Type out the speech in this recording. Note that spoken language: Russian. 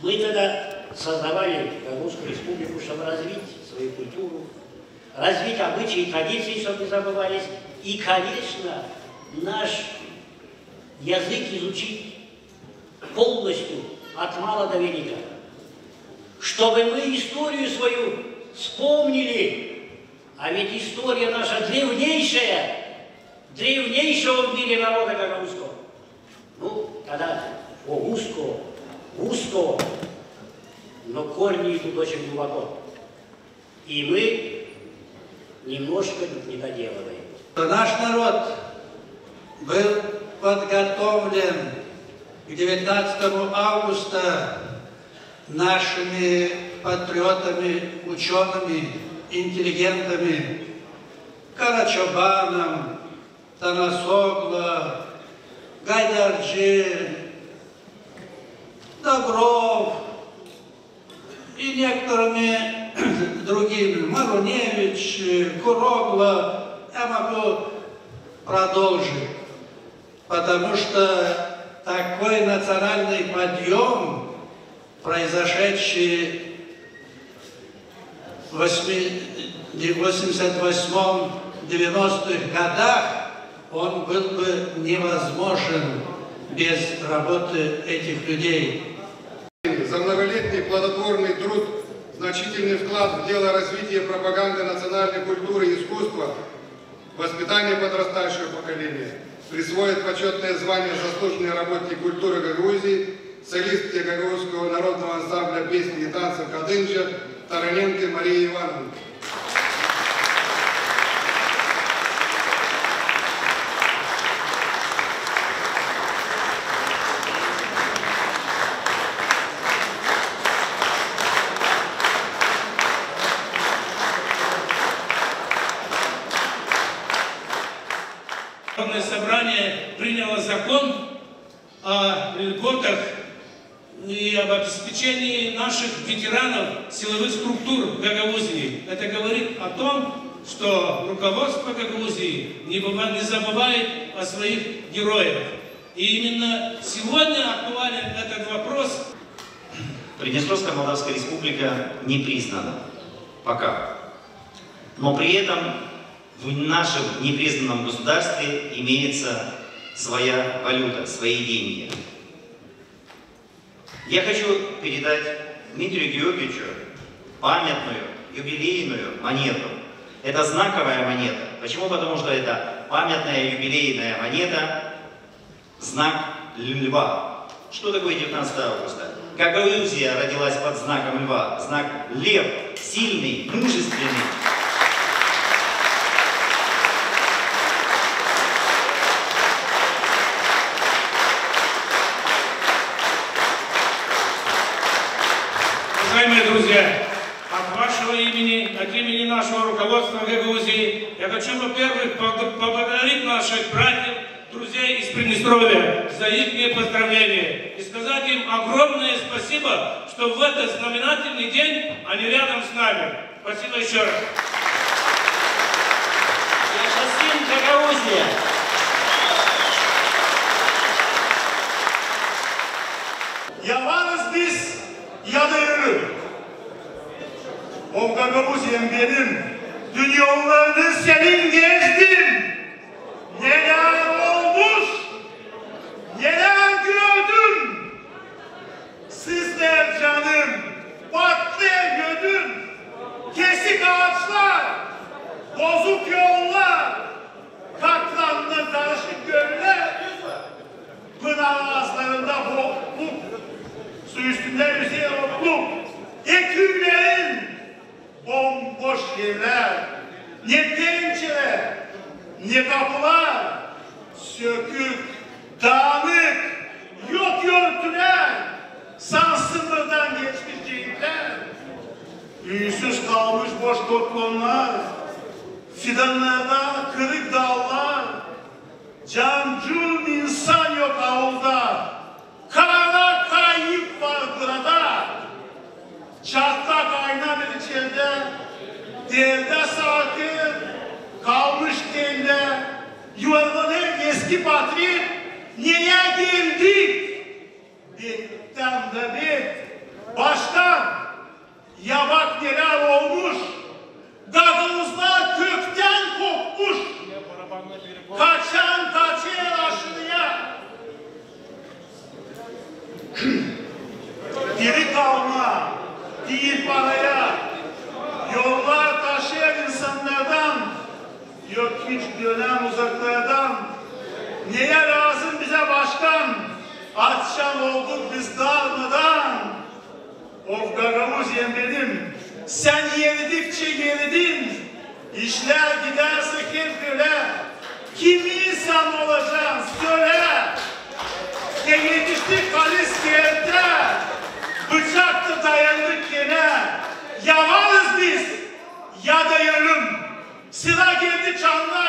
Мы тогда создавали Гагаузскую республику, чтобы развить свою культуру, развить обычаи и традиции, чтобы не забывались, и, конечно, наш язык изучить полностью, от мала до велика. Чтобы мы историю свою вспомнили, а ведь история наша древнейшая, древнейшего в мире народа гагаузского. Ну, тогда узко, но корни идут очень глубоко. И мы немножко не доделываем. Наш народ был подготовлен к 19 августа нашими патриотами, учеными, интеллигентами, Карачобаном, Танасогло, Гайдарджи, Добров и некоторыми другими, Маруневич, Курогло. Я могу продолжить, потому что такой национальный подъем, произошедший в 88-90-х годах, он был бы невозможен без работы этих людей. За многолетний плодотворный труд, значительный вклад в дело развития пропаганды национальной культуры и искусства, воспитание подрастающего поколения присвоит почетное звание «Заслуженный работник культуры Гагаузии» солистке Гагаузского народного ансамбля песни и танцев «Кадынджа» Тараненко Марии Ивановне. Народное собрание приняло закон о льготах и об обеспечении наших ветеранов силовых структур Гагаузии. Это говорит о том, что руководство Гагаузии не забывает о своих героях. И именно сегодня актуален этот вопрос. Приднестровская Молдавская Республика не признана пока. Но при этом в нашем непризнанном государстве имеется своя валюта, свои деньги. Я хочу передать Дмитрию Георгиевичу памятную, юбилейную монету. Это знаковая монета. Почему? Потому что это памятная юбилейная монета, знак льва. Что такое 19 августа? Гагаузия родилась под знаком льва. Знак лев, сильный, мужественный. Уважаемые друзья, от вашего имени, от имени нашего руководства Гагаузии, я хочу, во-первых, поблагодарить наших братьев, друзей из Приднестровья за их поздравления и сказать им огромное спасибо, что в этот знаменательный день они рядом с нами. Спасибо еще раз. Yaşasın Гагаузия! Ya varız biz ya da ölüm. O Gagavuziyem benim, dünyalarını senin gezdim. Neler olmuş, neler gördüm. Sizler canım, battı gördüm. Kesik ağaçlar, bozuk yollar, katranlı karışık göller. Pınar ağızlarında bokluk, su üstünde yüzeyen otluk, ekürlerin bomboş yerler, ne pençeler, ne kapılar, sökük, dağınık, yok örtüler, sansınırdan geçmiş cehitler, ünsüz kalmış boş kotlonlar, fidanlarda kırık dallar, cancul insan yok avulda, kara kayıp var burada. Çatlak ayna bir içeride, derde sarkı, kalmış delde, yuvarlanır eski patrik, niye geldik? Bekten de bek, Başkan, ya bak neler olmuş. Gagavuzlar kökten kopmuş. Kaçan kaçıyor aşırıya. Diri kalma, değil paraya. Yollar taşıyan insanlardan, yok hiç dönem uzaklardan. Neye lazım bize başkan? Akşam olduk biz darmadan. Of Gagavuzyen benim, sen yeridikçe yeridin. İşler giderse hep böyle. Kim insan olacaksın söyle. Ne yetiştik Kaliskiyet'te. Bıçaktı dayandık gene. Ya varız biz ya da yarım. Sıra geldi Çanlar.